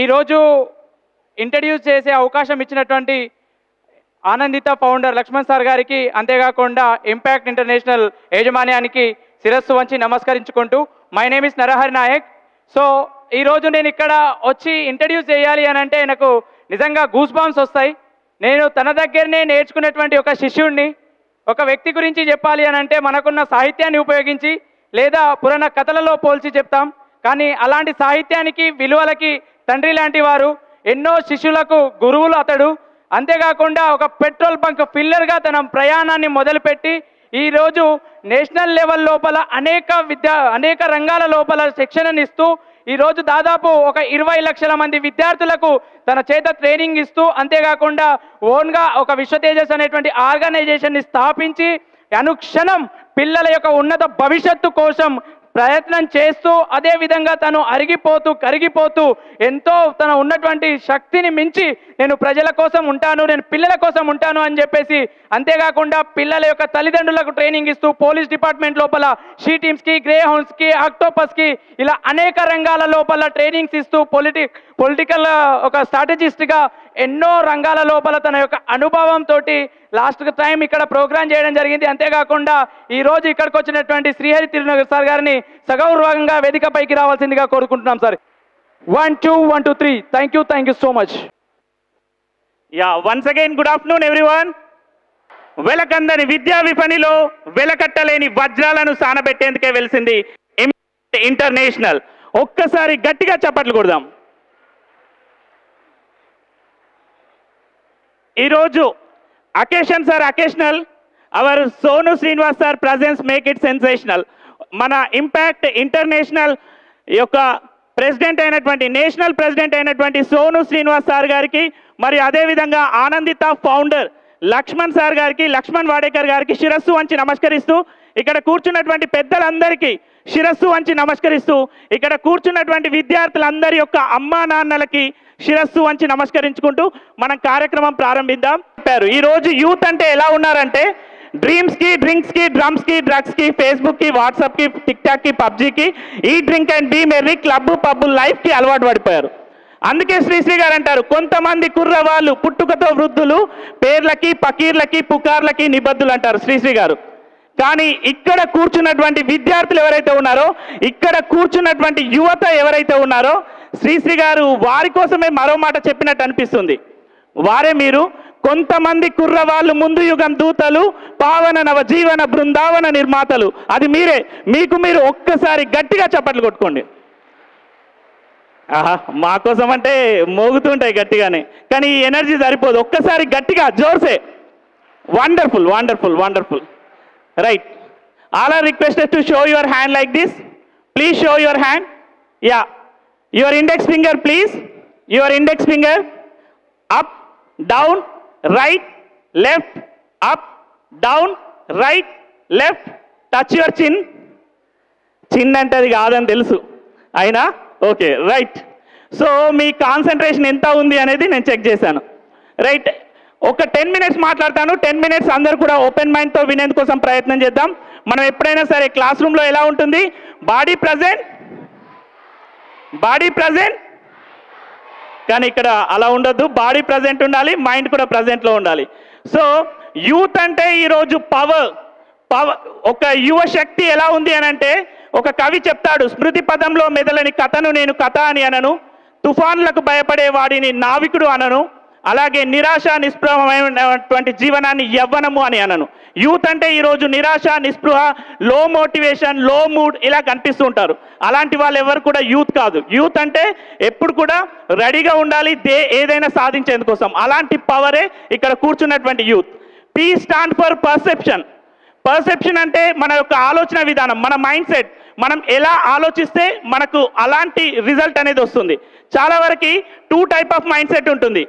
ఈరోజు ఇంట్రడ్యూస్ చేసే అవకాశం ఇచ్చినటువంటి ఆనందిత ఫౌండర్ లక్ష్మణ్ సార్ గారికి, అంతేకాకుండా ఇంపాక్ట్ ఇంటర్నేషనల్ యాజమాన్యానికి శిరస్సు వంచి నమస్కరించుకుంటూ, my name is Narahari Nayak. So ఈరోజు నేను ఇక్కడ వచ్చి ఇంట్రడ్యూస్ చేయాలి అని అంటే నాకు నిజంగా గూస్ బాంబ్స్ వస్తాయి. నేను తన దగ్గరనే నేర్చుకున్నటువంటి ఒక శిష్యుడిని. ఒక వ్యక్తి గురించి చెప్పాలి అని అంటే మనకున్న సాహిత్యాన్ని ఉపయోగించి లేదా పురాణ కథలలో పోల్చి చెప్తాం. కానీ అలాంటి సాహిత్యానికి, విలువలకి తండ్రి లాంటి వారు, ఎన్నో శిష్యులకు గురువులు అతడు. అంతేకాకుండా ఒక పెట్రోల్ బంక్ ఫిల్లర్గా తన ప్రయాణాన్ని మొదలుపెట్టి ఈరోజు నేషనల్ లెవెల్ లోపల అనేక రంగాల లోపల శిక్షణను ఇస్తూ ఈరోజు దాదాపు ఒక 20 లక్షల మంది విద్యార్థులకు తన చేత ట్రైనింగ్ ఇస్తూ, అంతేకాకుండా ఓన్గా ఒక విశ్వతేజస్ అనేటువంటి ఆర్గనైజేషన్ని స్థాపించి అనుక్షణం పిల్లల యొక్క ఉన్నత భవిష్యత్తు కోసం ప్రయత్నం చేస్తూ, అదేవిధంగా తను అరిగిపోతూ కరిగిపోతూ ఎంతో తన ఉన్నటువంటి శక్తిని మించి నేను ప్రజల కోసం ఉంటాను, నేను పిల్లల కోసం ఉంటాను అని చెప్పేసి, అంతేకాకుండా పిల్లల యొక్క తల్లిదండ్రులకు ట్రైనింగ్ ఇస్తూ పోలీస్ డిపార్ట్మెంట్ లోపల షీ టీమ్స్కి, గ్రే హౌండ్స్కి, ఆక్టోపస్కి ఇలా అనేక రంగాల లోపల ట్రైనింగ్స్ ఇస్తూ పొలిటికల్ ఒక స్ట్రాటజిస్ట్గా ఎన్నో రంగాల లోపల తన యొక్క అనుభవంతో లాస్ట్ టైం ఇక్కడ ప్రోగ్రాం చేయడం జరిగింది. అంతేకాకుండా ఈరోజు ఇక్కడికి వచ్చినటువంటి శ్రీహరి తిరునగర్ సార్ గారిని సగౌరవంగా వేదికపైకి రావాల్సిందిగా కోరుకుంటున్నాం సార్. 1 2 1 2 3 thank you so much. Once again good afternoon everyone. వెలకందని విద్యా విపణిలో వెలకట్టలేని వజ్రాలను సానబెట్టేందుకే వెలిసింది ఇంటర్నేషనల్. ఒక్కసారి గట్టిగా చప్పట్లు కొడదాం. ఈరోజు occasions are occasional. Our Sonu Srinivas sir presence make it sensational. మన ఇంపాక్ట్ ఇంటర్నేషనల్ యొక్క ప్రెసిడెంట్ అయినటువంటి, నేషనల్ ప్రెసిడెంట్ అయినటువంటి సోను శ్రీనివాస్ సార్ గారికి, మరి అదేవిధంగా ఆనందిత ఫౌండర్ లక్ష్మణ్ సార్ గారికి, లక్ష్మణ్ వాడేకర్ గారికి శిరస్సు వంచి నమస్కరిస్తూ, ఇక్కడ కూర్చున్నటువంటి పెద్దలందరికీ శిరస్సు వంచి నమస్కరిస్తూ, ఇక్కడ కూర్చున్నటువంటి విద్యార్థులందరి యొక్క అమ్మా నాన్నలకి శిరస్సు వంచి నమస్కరించుకుంటూ మనం కార్యక్రమం ప్రారంభిద్దాం. ఈరోజు యూత్ అంటే ఎలా ఉన్నారంటే డ్రీమ్స్కి, డ్రింక్స్కి, డ్రమ్స్కి, డ్రగ్స్కి, ఫేస్బుక్కి, వాట్సాప్కి, టిక్టాక్కి, పబ్జీకి, ఈ drink and be merry, club, pub లైఫ్కి అలవాటు పడిపోయారు. అందుకే శ్రీశ్రీ గారు అంటారు, కొంతమంది కుర్రవాళ్ళు పుట్టుకతో వృద్ధులు, పేర్లకి, పకీర్లకి, పుకార్లకి నిబద్ధులు అంటారు శ్రీశ్రీ గారు. కానీ ఇక్కడ కూర్చున్నటువంటి విద్యార్థులు ఎవరైతే ఉన్నారో, ఇక్కడ కూర్చున్నటువంటి యువత ఎవరైతే ఉన్నారో, శ్రీశ్రీ గారు వారి కోసమే మరో మాట చెప్పినట్టు అనిపిస్తుంది. వారే మీరు. కొంతమంది కుర్రవాళ్ళు ముందు యుగం దూతలు, పావన నవ జీవన బృందావన నిర్మాతలు. అది మీరే. మీకు మీరు ఒక్కసారి గట్టిగా చప్పట్లు కొట్టుకోండి. ఆహా, మా కోసం అంటే మోగుతుంటాయి గట్టిగానే, కానీ ఈ ఎనర్జీ సరిపోదు. ఒక్కసారి గట్టిగా జోర్సే. Wonderful wonderful wonderful. Right, all are requested to show your hand like this. Please show your hand. Yeah, your index finger please. Your index finger up, down, right, left, up, down, right, left. Touch your chin. Chin అంటే అది కాదని తెలుసు అయినా okay, right. So మీ concentration ఎంత ఉంది అనేది నేను చెక్ చేశాను. రైట్, ఒక 10 మినిట్స్ మాట్లాడతాను. 10 మినిట్స్ అందరు కూడా ఓపెన్ మైండ్తో వినేందుకోసం ప్రయత్నం చేద్దాం. మనం ఎప్పుడైనా సరే క్లాస్ రూమ్లో ఎలా ఉంటుంది, బాడీ ప్రజెంట్, కానీ ఇక్కడ అలా ఉండొద్దు. బాడీ ప్రజెంట్ ఉండాలి, మైండ్ కూడా ప్రజెంట్లో ఉండాలి. సో యూత్ అంటే ఈరోజు పవర్. ఒక యువ శక్తి ఎలా ఉంది అని అంటే, ఒక కవి చెప్తాడు, స్మృతి పదంలో మెదలని కథను నేను కథ అని అనను, తుఫాన్లకు భయపడే వాడిని నావికుడు అనను, అలాగే నిరాశ నిస్పృహమైనటువంటి జీవనాన్ని యవ్వనము అని అనను. యూత్ అంటే ఈరోజు నిరాశ, నిస్పృహ, లో మోటివేషన్, లో మూడ్ ఇలా కనిపిస్తూ ఉంటారు. అలాంటి వాళ్ళు ఎవరు కూడా యూత్ కాదు. యూత్ అంటే ఎప్పుడు కూడా రెడీగా ఉండాలి ఏదైనా సాధించేందుకోసం. అలాంటి పవరే ఇక్కడ కూర్చున్నటువంటి youth. P stand for perception. Perception అంటే మన యొక్క ఆలోచన విధానం, మన మైండ్ సెట్. మనం ఎలా ఆలోచిస్తే మనకు అలాంటి రిజల్ట్ అనేది వస్తుంది. చాలా వరకు 2 టైప్ ఆఫ్ మైండ్ సెట్ ఉంటుంది.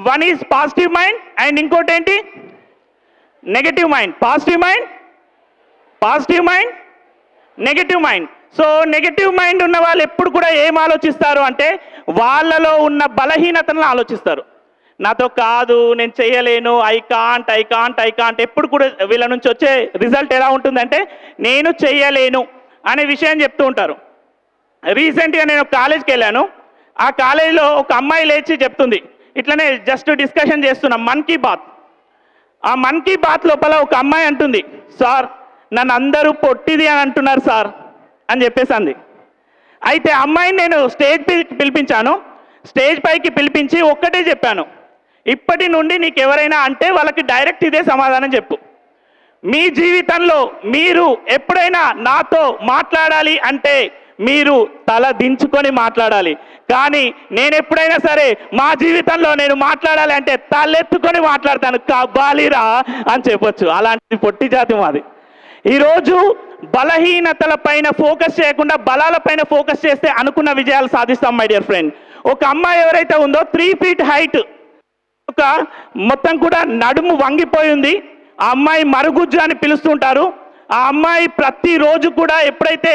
One is positive mind and ఇంకోటి ఏంటి, negative mind. Positive mind, negative mind. So negative mind ఉన్న వాళ్ళు ఎప్పుడు కూడా ఏం ఆలోచిస్తారు అంటే వాళ్ళలో ఉన్న బలహీనతలను ఆలోచిస్తారు. నాతో కాదు, నేను చేయలేను, ఐ కాంట్. ఎప్పుడు కూడా వీళ్ళ నుంచి వచ్చే రిజల్ట్ ఎలా ఉంటుందంటే నేను చెయ్యలేను అనే విషయం చెప్తూ ఉంటారు. రీసెంట్గా నేను కాలేజ్కి వెళ్ళాను. ఆ కాలేజీలో ఒక అమ్మాయి లేచి చెప్తుంది, ఇట్లనే జస్ట్ డిస్కషన్ చేస్తున్నాం మన్ కీ బాత్. ఆ మన్ కీ బాత్ లోపల ఒక అమ్మాయి అంటుంది, సార్ నన్ను అందరూ పొట్టిది అని అంటున్నారు సార్ అని చెప్పేసి అంది. అయితే అమ్మాయిని నేను స్టేజ్ పైకి పిలిపించాను. స్టేజ్ పైకి పిలిపించి ఒక్కటే చెప్పాను, ఇప్పటి నుండి నీకు ఎవరైనా అంటే వాళ్ళకి డైరెక్ట్ ఇదే సమాధానం చెప్పు. మీ జీవితంలో మీరు ఎప్పుడైనా నాతో మాట్లాడాలి అంటే మీరు తల దించుకొని మాట్లాడాలి. కానీ నేను ఎప్పుడైనా సరే మా జీవితంలో నేను మాట్లాడాలి అంటే తలెత్తుకొని మాట్లాడతాను, కబ్బాలిరా అని చెప్పొచ్చు. అలాంటి పొట్టి జాతి మాది. ఈరోజు బలహీనతల పైన ఫోకస్ చేయకుండా బలాల పైన ఫోకస్ చేస్తే అనుకున్న విజయాలు సాధిస్తాం మై డియర్ ఫ్రెండ్. ఒక అమ్మాయి ఎవరైతే ఉందో 3 feet హైట్, ఒక మొత్తం కూడా నడుము వంగిపోయి ఉంది. ఆ అమ్మాయి మరుగుజ్జు అని పిలుస్తుంటారు. ఆ అమ్మాయి ప్రతిరోజు కూడా ఎప్పుడైతే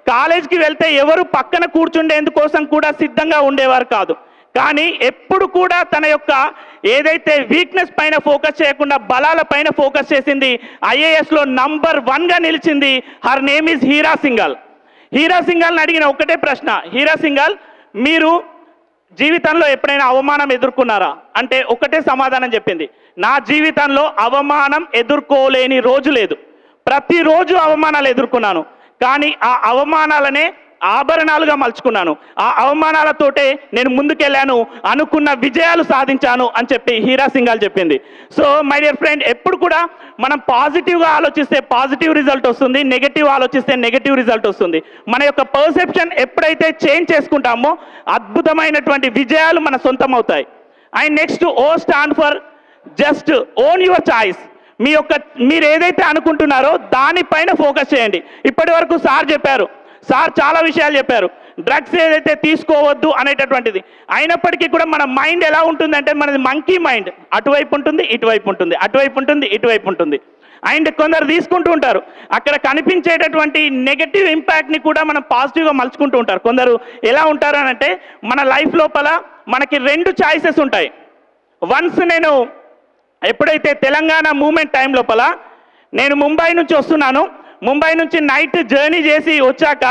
కాలేజ్కి వెళ్తే ఎవరు పక్కన కూర్చుండేందుకోసం కూడా సిద్ధంగా ఉండేవారు కాదు. కానీ ఎప్పుడు కూడా తన యొక్క ఏదైతే వీక్నెస్ పైన ఫోకస్ చేయకుండా బలాల పైన ఫోకస్ చేసింది. ఐఏఎస్లో నంబర్ 1గా నిలిచింది. Her name is Heera Singhal. Heera సింఘాల్ని అడిగిన ఒకటే ప్రశ్న, హీరా సింఘాల్ మీరు జీవితంలో ఎప్పుడైనా అవమానం ఎదుర్కొన్నారా అంటే ఒకటే సమాధానం చెప్పింది, నా జీవితంలో అవమానం ఎదుర్కోలేని రోజు లేదు. ప్రతిరోజు అవమానాలు ఎదుర్కొన్నాను, కానీ ఆ అవమానాలనే ఆభరణాలుగా మలుచుకున్నాను. ఆ అవమానాలతోటే నేను ముందుకెళ్ళాను, అనుకున్న విజయాలు సాధించాను అని చెప్పి హీరా సింఘాల్ చెప్పింది. సో మై డియర్ ఫ్రెండ్, ఎప్పుడు కూడా మనం పాజిటివ్గా ఆలోచిస్తే పాజిటివ్ రిజల్ట్ వస్తుంది, నెగటివ్ ఆలోచిస్తే నెగటివ్ రిజల్ట్ వస్తుంది. మన యొక్క పర్సెప్షన్ ఎప్పుడైతే చేంజ్ చేసుకుంటామో అద్భుతమైనటువంటి విజయాలు మన సొంతం అవుతాయి. And next O stand for just own your choice. మీరు ఏదైతే అనుకుంటున్నారో దానిపైన ఫోకస్ చేయండి. ఇప్పటి వరకు సార్ చెప్పారు, సార్ చాలా విషయాలు చెప్పారు. డ్రగ్స్ ఏదైతే తీసుకోవద్దు అనేటటువంటిది, అయినప్పటికీ కూడా మన మైండ్ ఎలా ఉంటుందంటే మనది మంకీ మైండ్, అటువైపు ఉంటుంది ఇటువైపు ఉంటుంది, అటువైపు ఉంటుంది ఇటువైపు ఉంటుంది. అండ్ కొందరు తీసుకుంటూ ఉంటారు, అక్కడ కనిపించేటటువంటి నెగటివ్ ఇంపాక్ట్ని కూడా మనం పాజిటివ్గా మలుచుకుంటూ ఉంటారు. కొందరు ఎలా ఉంటారు అని అంటే మన లైఫ్ లోపల మనకి 2 చాయిసెస్ ఉంటాయి. వన్స్ నేను ఎప్పుడైతే తెలంగాణ మూమెంట్ టైం లోపల నేను ముంబై నుంచి వస్తున్నాను, ముంబై నుంచి నైట్ జర్నీ చేసి వచ్చాక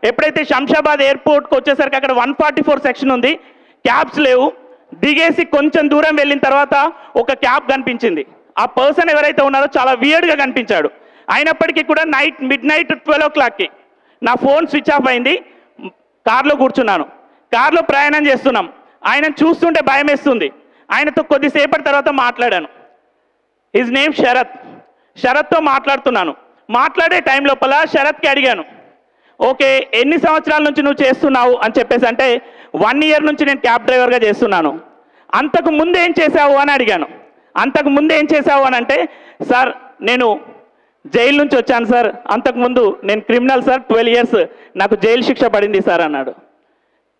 ఎప్పుడైతే శంషాబాద్ ఎయిర్పోర్ట్కి వచ్చేసరికి అక్కడ 144 సెక్షన్ ఉంది, క్యాబ్స్ లేవు. దిగేసి కొంచెం దూరం వెళ్ళిన తర్వాత ఒక క్యాబ్ కనిపించింది. ఆ పర్సన్ ఎవరైతే ఉన్నారో చాలా వియర్డ్గా కనిపించాడు. అయినప్పటికీ కూడా మిడ్ నైట్ 12 o'clockకి నా ఫోన్ స్విచ్ ఆఫ్ అయింది. కార్లో కూర్చున్నాను, కార్లో ప్రయాణం చేస్తున్నాం. ఆయనను చూస్తుంటే భయం వేస్తుంది. ఆయనతో కొద్దిసేపటి తర్వాత మాట్లాడాను. His name Sarath. శరత్తో మాట్లాడుతున్నాను. మాట్లాడే టైం లోపల శరత్కి అడిగాను, ఓకే ఎన్ని సంవత్సరాల నుంచి నువ్వు చేస్తున్నావు అని చెప్పేసి అంటే 1 year నుంచి నేను క్యాబ్ డ్రైవర్గా చేస్తున్నాను. అంతకు ముందు ఏం చేశావు అని అడిగాను. అంతకు ముందు ఏం చేశావు అని అంటే, సార్ నేను జైలు నుంచి వచ్చాను సార్, అంతకుముందు నేను క్రిమినల్ సార్, 12 years నాకు జైలు శిక్ష పడింది సార్ అన్నాడు.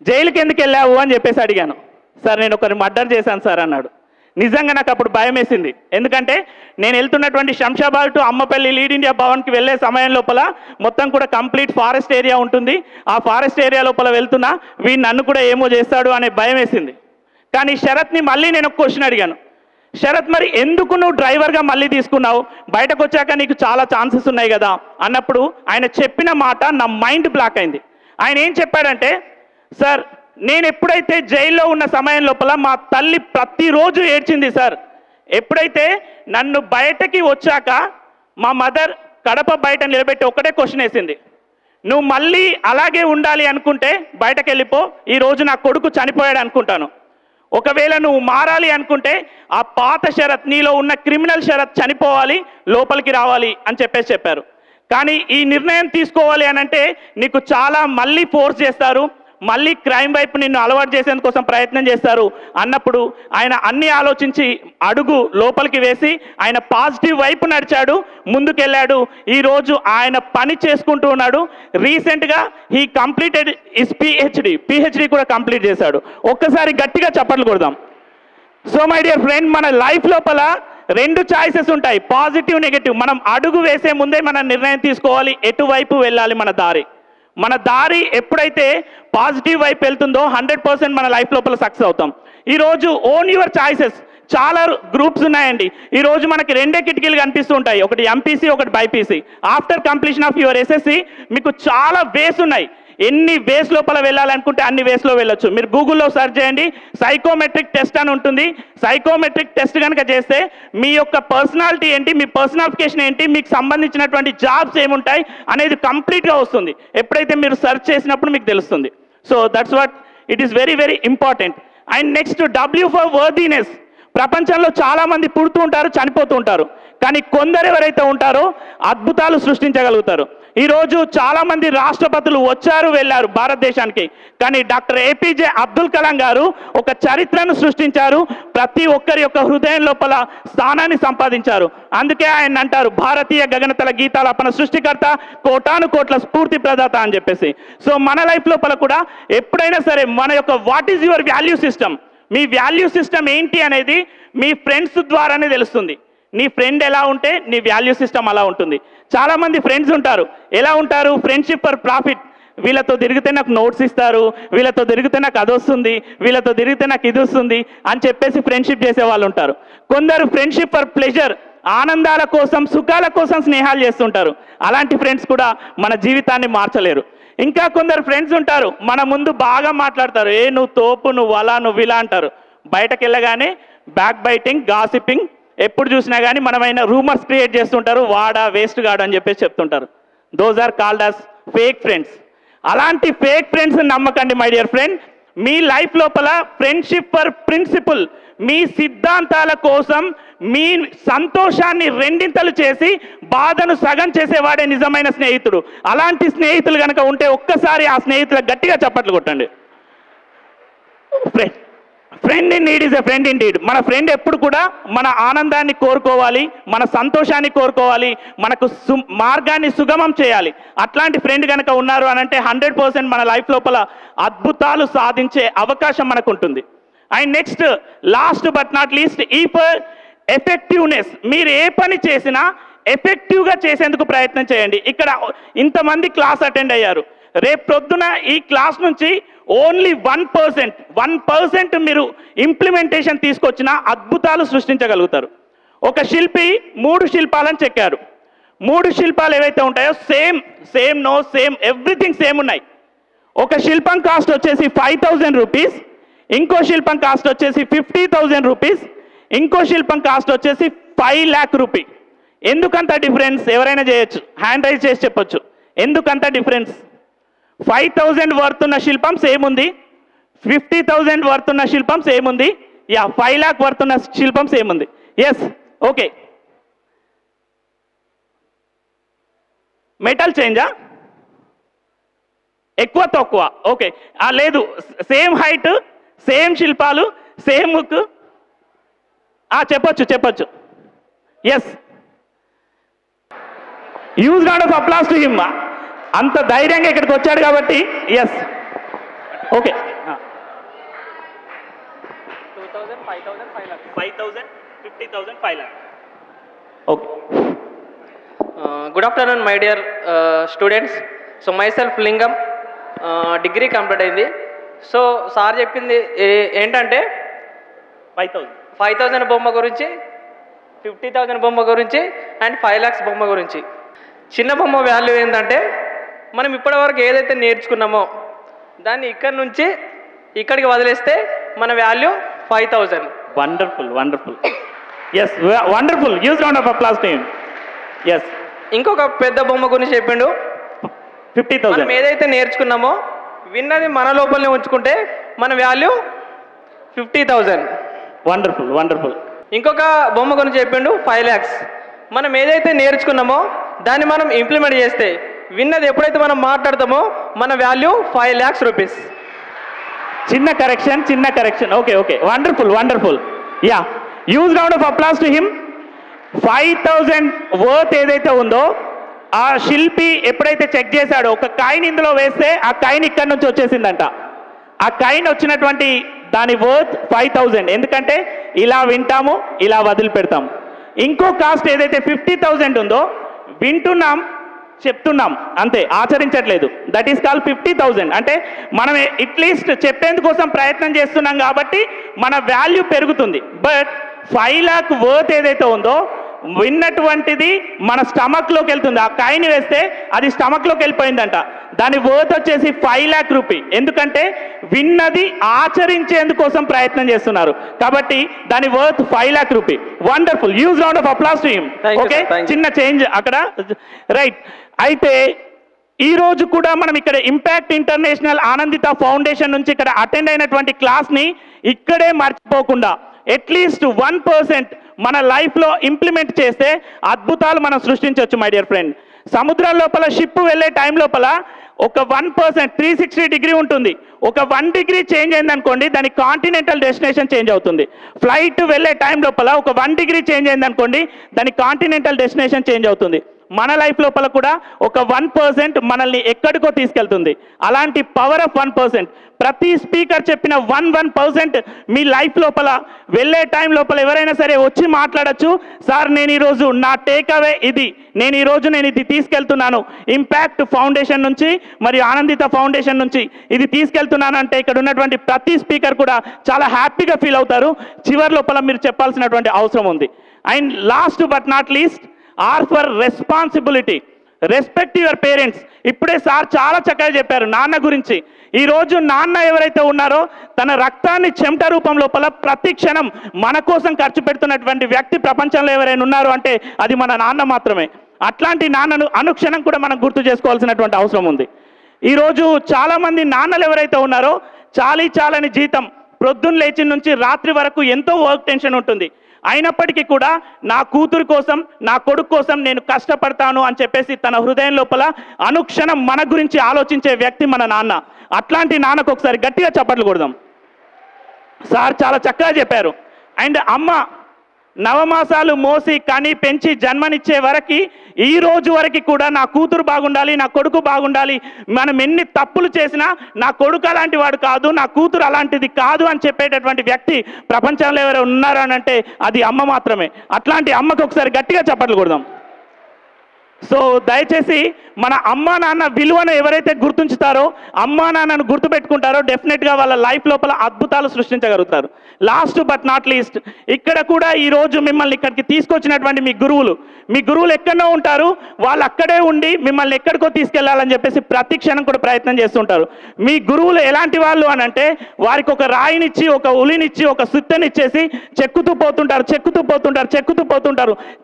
జైలుకి ఎందుకు వెళ్ళావు అని చెప్పేసి అడిగాను. సార్ నేను ఒకరిని మర్డర్ చేశాను సార్ అన్నాడు. నిజంగా నాకు అప్పుడు భయం వేసింది. ఎందుకంటే నేను వెళ్తున్నటువంటి Shamshabad to Ammapalli lead India భవన్కి వెళ్ళే సమయం లోపల మొత్తం కూడా కంప్లీట్ ఫారెస్ట్ ఏరియా ఉంటుంది. ఆ ఫారెస్ట్ ఏరియా లోపల వెళ్తున్నా వీడు నన్ను కూడా ఏమో చేస్తాడు అనే భయం వేసింది. కానీ శరత్ని మళ్ళీ నేను ఒక క్వశ్చన్ అడిగాను, శరత్ మరి ఎందుకు నువ్వు డ్రైవర్గా మళ్ళీ తీసుకున్నావు, బయటకు వచ్చాక నీకు చాలా ఛాన్సెస్ ఉన్నాయి కదా అన్నప్పుడు ఆయన చెప్పిన మాట నా మైండ్ బ్లాక్ అయింది. ఆయన ఏం చెప్పాడంటే, సార్ నేను ఎప్పుడైతే జైల్లో ఉన్న సమయం లోపల మా తల్లి ప్రతిరోజు ఏడ్చింది సార్. ఎప్పుడైతే నన్ను బయటకి వచ్చాక మా మదర్ కడప బయట నిలబెట్టి ఒకటే క్వశ్చన్ వేసింది, నువ్వు మళ్ళీ అలాగే ఉండాలి అనుకుంటే బయటకు వెళ్ళిపో, ఈరోజు నా కొడుకు చనిపోయాడు అనుకుంటాను. ఒకవేళ నువ్వు మారాలి అనుకుంటే ఆ పాత శరత్, నీలో ఉన్న క్రిమినల్ శరత్ చనిపోవాలి, లోపలికి రావాలి అని చెప్పారు. కానీ ఈ నిర్ణయం తీసుకోవాలి అని అంటే నీకు చాలా మళ్ళీ ఫోర్స్ చేస్తారు, మళ్ళీ క్రైమ్ వైపు నిన్ను అలవాటు చేసేందుకోసం ప్రయత్నం చేస్తారు అన్నప్పుడు ఆయన అన్ని ఆలోచించి అడుగు లోపలికి వేసి ఆయన పాజిటివ్ వైపు నడిచాడు, ముందుకెళ్ళాడు. ఈరోజు ఆయన పని చేసుకుంటూ ఉన్నాడు. రీసెంట్గా హీ కంప్లీటెడ్ ఇస్ పిహెచ్డి కూడా కంప్లీట్ చేశాడు. ఒక్కసారి గట్టిగా చప్పట్లు కొడదాం. సో మై డియర్ ఫ్రెండ్, మన లైఫ్ లోపల 2 చాయిసెస్ ఉంటాయి, పాజిటివ్ నెగటివ్. మనం అడుగు వేసే ముందే మనం నిర్ణయం తీసుకోవాలి ఎటువైపు వెళ్ళాలి. మన దారి ఎప్పుడైతే పాజిటివ్ వైపు వెళ్తుందో 100% మన లైఫ్ లోపల సక్సెస్ అవుతాం. ఈరోజు ఓన్ యువర్ చాయిసెస్. చాలా గ్రూప్స్ ఉన్నాయండి. ఈరోజు మనకి 2 కిటికీలు కనిపిస్తూ ఉంటాయి, ఒకటి ఎంపీసీ ఒకటి BiPC. After completion of your SSC మీకు చాలా వేస్ ఉన్నాయి. ఎన్ని వేస్ లోపల వెళ్ళాలనుకుంటే అన్ని వేస్లో వెళ్ళొచ్చు. మీరు గూగుల్లో సెర్చ్ చేయండి, సైకోమెట్రిక్ టెస్ట్ అని ఉంటుంది. సైకోమెట్రిక్ టెస్ట్ కనుక చేస్తే మీ యొక్క పర్సనాలిటీ ఏంటి, మీ పర్సనాలిఫికేషన్ ఏంటి, మీకు సంబంధించినటువంటి జాబ్స్ ఏముంటాయి అనేది కంప్లీట్గా వస్తుంది. ఎప్పుడైతే మీరు సెర్చ్ చేసినప్పుడు మీకు తెలుస్తుంది. So that's what it is very very important. And next W for worthiness. ప్రపంచంలో చాలామంది పుడుతూ ఉంటారు, చనిపోతూ ఉంటారు, కానీ కొందరు ఎవరైతే ఉంటారో అద్భుతాలు సృష్టించగలుగుతారు. ఈరోజు చాలామంది రాష్ట్రపతులు వచ్చారు వెళ్ళారు భారతదేశానికి, కానీ డాక్టర్ APJ అబ్దుల్ కలాం గారు ఒక చరిత్రను సృష్టించారు, ప్రతి ఒక్కరి యొక్క హృదయం లోపల స్థానాన్ని సంపాదించారు. అందుకే ఆయన అంటారు భారతీయ గగనతల గీతాలాపన సృష్టికర్త, కోటాను కోట్ల స్ఫూర్తి ప్రదాత అని చెప్పేసి. సో మన లైఫ్ లోపల కూడా ఎప్పుడైనా సరే మన యొక్క what is your value system, me value system ఏంటి అనేది మీ ఫ్రెండ్స్ ద్వారానే తెలుస్తుంది. నీ ఫ్రెండ్ ఎలా ఉంటే నీ వాల్యూ సిస్టమ్ అలా ఉంటుంది. చాలామంది ఫ్రెండ్స్ ఉంటారు, ఎలా ఉంటారు, ఫ్రెండ్షిప్ ఫర్ ప్రాఫిట్. వీళ్ళతో తిరిగితే నాకు నోట్స్ ఇస్తారు, వీళ్ళతో తిరిగితే నాకు అది వస్తుంది, వీళ్ళతో తిరిగితే నాకు ఇది వస్తుంది అని చెప్పేసి ఫ్రెండ్షిప్ చేసే వాళ్ళు ఉంటారు. కొందరు ఫ్రెండ్షిప్ ఫర్ ప్లెజర్, ఆనందాల కోసం సుఖాల కోసం స్నేహాలు చేస్తుంటారు. అలాంటి ఫ్రెండ్స్ కూడా మన జీవితాన్ని మార్చలేరు. ఇంకా కొందరు ఫ్రెండ్స్ ఉంటారు, మన ముందు బాగా మాట్లాడతారు, నువ్వు తోపు, నువ్వు అలా, నువ్వు ఇలా అంటారు. బయటకు వెళ్ళగానే బ్యాక్ బైటింగ్, గాసిపింగ్, ఎప్పుడు చూసినా కానీ మనమైన రూమర్స్ క్రియేట్ చేస్తుంటారు, వాడా వేస్ట్ గాడు అని చెప్పేసి చెప్తుంటారు. Those are called as fake friends. అలాంటి ఫేక్ ఫ్రెండ్స్ నమ్మకండి మై డియర్ ఫ్రెండ్. మీ లైఫ్ లోపల ఫ్రెండ్షిప్ ఫర్ ప్రిన్సిపల్, మీ సిద్ధాంతాల కోసం మీ సంతోషాన్ని రెండింతలు చేసి బాధను సగం చేసేవాడే నిజమైన స్నేహితుడు. అలాంటి స్నేహితులు కనుక ఉంటే ఒక్కసారి ఆ స్నేహితులకు గట్టిగా చప్పట్లు కొట్టండి. Friend in need is a friend in deed. మన ఫ్రెండ్ ఎప్పుడు కూడా మన ఆనందాన్ని కోరుకోవాలి, మన సంతోషాన్ని కోరుకోవాలి, మనకు మార్గాన్ని సుగమం చేయాలి. అట్లాంటి ఫ్రెండ్ కనుక ఉన్నారు అని అంటే 100% మన లైఫ్ లోపల అద్భుతాలు సాధించే అవకాశం మనకు ఉంటుంది. And next last but not least, ఈ ఫర్ ఎఫెక్టివ్నెస్. మీరు ఏ పని చేసినా ఎఫెక్టివ్గా చేసేందుకు ప్రయత్నం చేయండి. ఇక్కడ ఇంతమంది క్లాస్ అటెండ్ అయ్యారు, రేపు ప్రొద్దున ఈ క్లాస్ నుంచి ఓన్లీ 1% మీరు ఇంప్లిమెంటేషన్ తీసుకొచ్చినా అద్భుతాలు సృష్టించగలుగుతారు. ఒక శిల్పి 3 శిల్పాలను చెక్కారు. 3 శిల్పాలు ఏవైతే ఉంటాయో సేమ్ ఎవ్రీథింగ్ సేమ్ ఉన్నాయి. ఒక శిల్పం కాస్ట్ వచ్చేసి 5000 రూపీస్, ఇంకో శిల్పం కాస్ట్ వచ్చేసి 50,000 రూపీస్, ఇంకో శిల్పం కాస్ట్ వచ్చేసి 5 lakh రూపీ. ఎందుకంత డిఫరెన్స్? ఎవరైనా చేయొచ్చు, హ్యాండ్ రైజ్ చేసి చెప్పొచ్చు. ఎందుకంత డిఫరెన్స్? 5,000 వర్త్ ఉన్న శిల్పం సేమ్ ఉంది, 50,000 వర్త్ ఉన్న శిల్పం సేమ్ ఉంది, 5 lakh వర్త్ ఉన్న శిల్పం సేమ్ ఉంది. Yes, okay. మెటల్ చేంజా? ఎక్కువ తక్కువ? ఓకే, లేదు, సేమ్ హైట్, సేమ్ శిల్పాలు, సేమ్ ముక్. చెప్పొచ్చు. ఎస్, యూజ్ గాడ్ ఆఫ్ అప్లాస్ టు హిమ్. అంత ధైర్యంగా ఇక్కడికి వచ్చాడు కాబట్టి yes, okay. 2,000, 5,000, 5 lakhs. 5,000, 50,000, 5 lakhs. Okay. Good afternoon my dear students. So myself Lingam, degree complete అయింది. సో సార్ చెప్పింది ఏంటంటే 5,000 బొమ్మ గురించి, 50,000 బొమ్మ గురించి అండ్ 5 lakhs బొమ్మ గురించి. చిన్న బొమ్మ వాల్యూ ఏంటంటే మనం ఇప్పటివరకు ఏదైతే నేర్చుకున్నామో దాన్ని ఇక్కడి నుంచి ఇక్కడికి వదిలేస్తే మన value 5,000. Wonderful. Yes, wonderful. Huge round of applause to him. Yes. ఇంకొక పెద్ద బొమ్మ గురించి చెప్పిండు, 50,000. మనం ఏదైతే నేర్చుకున్నామో విన్నది మన లోపలనే ఉంచుకుంటే మన వాల్యూ 50,000. వండర్ఫుల్. ఇంకొక బొమ్మ గురించి చెప్పిండు 5 lakhs. మనం ఏదైతే నేర్చుకున్నామో దాన్ని మనం ఇంప్లిమెంట్ చేస్తే విన్నది ఎప్పుడైతే మనం మాట్లాడతామో మన వాల్యూ 5 lakhs రూపీస్. చిన్న correction. Okay. Wonderful. Yeah, use round of applause to him. 5,000 worth ఏదైతే ఉందో ఆ శిల్పి ఎప్పుడైతే చెక్ చేశాడో ఒక కాయిన్ ఇందులో వేస్తే ఆ కాయిన్ ఇక్కడ నుంచి వచ్చేసిందంట. ఆ కాయిన్ వచ్చినటువంటి దాని వర్త్ 5,000. ఎందుకంటే ఇలా వింటాము, ఇలా వదిలిపెడతాము. ఇంకో కాస్ట్ ఏదైతే 50,000 ఉందో వింటున్నాం, చెప్తున్నాం, అంతే, ఆచరించట్లేదు. That is call 50,000. అంటే మనం అట్లీస్ట్ చెప్పేందుకోసం ప్రయత్నం చేస్తున్నాం కాబట్టి మన వాల్యూ పెరుగుతుంది. బట్ 5 lakh వర్త్ ఏదైతే ఉందో విన్నటువంటిది మన స్టమక్లోకి వెళ్తుంది. ఆ కాయిని వేస్తే అది స్టమక్లోకి వెళ్ళిపోయిందంట. దాని వర్త్ వచ్చేసి 5 lakh రూపీ. ఎందుకంటే విన్నది ఆచరించేందుకోసం ప్రయత్నం చేస్తున్నారు కాబట్టి దాని worth 5 lakh rupee. Wonderful, huge round of applause to him. Okay, చిన్న చేంజ్ అక్కడ, రైట్. అయితే ఈ రోజు కూడా మనం ఇక్కడ ఇంపాక్ట్ ఇంటర్నేషనల్ ఆనందిత ఫౌండేషన్ నుంచి ఇక్కడ అటెండ్ అయినటువంటి క్లాస్ని ఇక్కడే మర్చిపోకుండా అట్లీస్ట్ 1% మన లైఫ్లో ఇంప్లిమెంట్ చేస్తే అద్భుతాలు మనం సృష్టించవచ్చు మై డియర్ ఫ్రెండ్. సముద్రం లోపల షిప్ వెళ్ళే టైం లోపల ఒక 1% 360 డిగ్రీ ఉంటుంది. ఒక 1 డిగ్రీ చేంజ్ అయిందనుకోండి దాని కాంటినెంటల్ డెస్టినేషన్ చేంజ్ అవుతుంది. ఫ్లైట్ వెళ్ళే టైం లోపల ఒక 1 డిగ్రీ చేంజ్ అయిందనుకోండి దాని కాంటినెంటల్ డెస్టినేషన్ చేంజ్ అవుతుంది. మన లైఫ్ లోపల కూడా ఒక 1% మనల్ని ఎక్కడికో తీసుకెళ్తుంది. అలాంటి పవర్ ఆఫ్ 1%, ప్రతి స్పీకర్ చెప్పిన 1% మీ లైఫ్ లోపల వెళ్ళే టైం లోపల ఎవరైనా సరే వచ్చి మాట్లాడచ్చు. సార్ నేను ఈరోజు నా టేక్ అవే ఇది, నేను ఇది తీసుకెళ్తున్నాను ఇంపాక్ట్ ఫౌండేషన్ నుంచి మరియు ఆనందిత ఫౌండేషన్ నుంచి ఇది తీసుకెళ్తున్నాను అంటే ఇక్కడ ఉన్నటువంటి ప్రతి స్పీకర్ కూడా చాలా హ్యాపీగా ఫీల్ అవుతారు. చివరి లోపల మీరు చెప్పాల్సినటువంటి అవసరం ఉంది. And last but not least, R for responsibility, respect your parents. ఇప్పుడే సార్ చాలా చక్కగా చెప్పారు నాన్న గురించి. ఈరోజు నాన్న ఎవరైతే ఉన్నారో తన రక్తాన్ని చెమట రూపం లోపల ప్రతి క్షణం మన కోసం ఖర్చు పెడుతున్నటువంటి వ్యక్తి ప్రపంచంలో ఎవరైనా ఉన్నారు అంటే అది మన నాన్న మాత్రమే. అట్లాంటి నాన్నను అనుక్షణం కూడా మనం గుర్తు చేసుకోవాల్సినటువంటి అవసరం ఉంది. ఈరోజు చాలామంది నాన్నలు ఎవరైతే ఉన్నారో చాలని జీతం, ప్రొద్దున లేచి నుంచి రాత్రి వరకు ఎంతో వర్క్ టెన్షన్ ఉంటుంది. అయినప్పటికీ కూడా నా కూతురు కోసం నా కొడుకు కోసం నేను కష్టపడతాను అని చెప్పేసి తన హృదయం లోపల అనుక్షణం మన గురించి ఆలోచించే వ్యక్తి మన నాన్న. అట్లాంటి నాన్నకు ఒకసారి గట్టిగా చప్పట్లు కొడదాం. సార్ చాలా చక్కగా చెప్పారు. అండ్ అమ్మ నవమాసాలు మోసి కని పెంచి జన్మనిచ్చే వరకు ఈ రోజు వరకు కూడా నా కూతురు బాగుండాలి, నా కొడుకు బాగుండాలి, మనం ఎన్ని తప్పులు చేసినా నా కొడుకు అలాంటి వాడు కాదు, నా కూతురు అలాంటిది కాదు అని చెప్పేటటువంటి వ్యక్తి ప్రపంచంలో ఎవరు ఉన్నారు అని అంటే అది అమ్మ మాత్రమే. అట్లాంటి అమ్మకు ఒకసారి గట్టిగా చప్పట్లు కొడదాం. సో దయచేసి మన అమ్మా నాన్న విలువను ఎవరైతే గుర్తుంచుతారో, అమ్మా నాన్నను గుర్తుపెట్టుకుంటారో డెఫినెట్గా వాళ్ళ లైఫ్ లోపల అద్భుతాలు సృష్టించగలుగుతారు. లాస్ట్ బట్ నాట్ లీస్ట్, ఇక్కడ కూడా ఈరోజు మిమ్మల్ని ఇక్కడికి తీసుకొచ్చినటువంటి మీ గురువులు ఎక్కడో ఉంటారు, వాళ్ళు అక్కడే ఉండి మిమ్మల్ని ఎక్కడికో తీసుకెళ్లాలని చెప్పేసి ప్రతి క్షణం కూడా ప్రయత్నం చేస్తుంటారు. మీ గురువులు ఎలాంటి వాళ్ళు అని అంటే వారికి ఒక రాయినిచ్చి, ఒక ఉలినిచ్చి, ఒక సుత్తనిచ్చేసి చెక్కుతూ పోతుంటారు.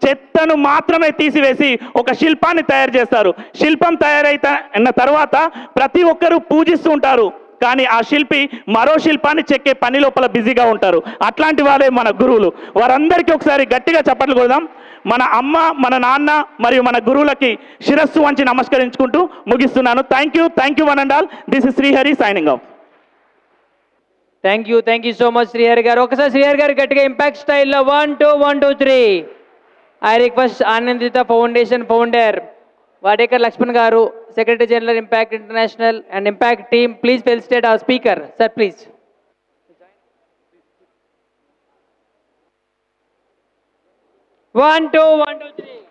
చెత్తను మాత్రమే తీసివేసి ఒక శిల్పాన్ని తయారు చేస్తారు. శిల్పం తయారైన తర్వాత ప్రతి ఒక్కరూ పూజిస్తూ ఉంటారు, కానీ ఆ శిల్పి మరో శిల్పాన్ని చెక్కే పని లోపల బిజీగా ఉంటారు. అట్లాంటి వాళ్ళే మన గురువులు. వారందరికీ ఒకసారి గట్టిగా చప్పట్లు కొడదాం. మన అమ్మ, మన నాన్న మరియు మన గురువులకి శిరస్సు వంచి నమస్కరించుకుంటూ ముగిస్తున్నాను. Thank you one and all. This is Srihari signing off. Thank you so much Srihari గారు. ఒకసారి శ్రీహరి గారు గట్టిగా ఇంపాక్ట్ స్టైల్లో 1 2 1 2 3. I request Anandita foundation founder Wadekar Lakshman garu, secretary general impact international and impact team, please felicitate our speaker. Sir please. 1 2 1 2 3.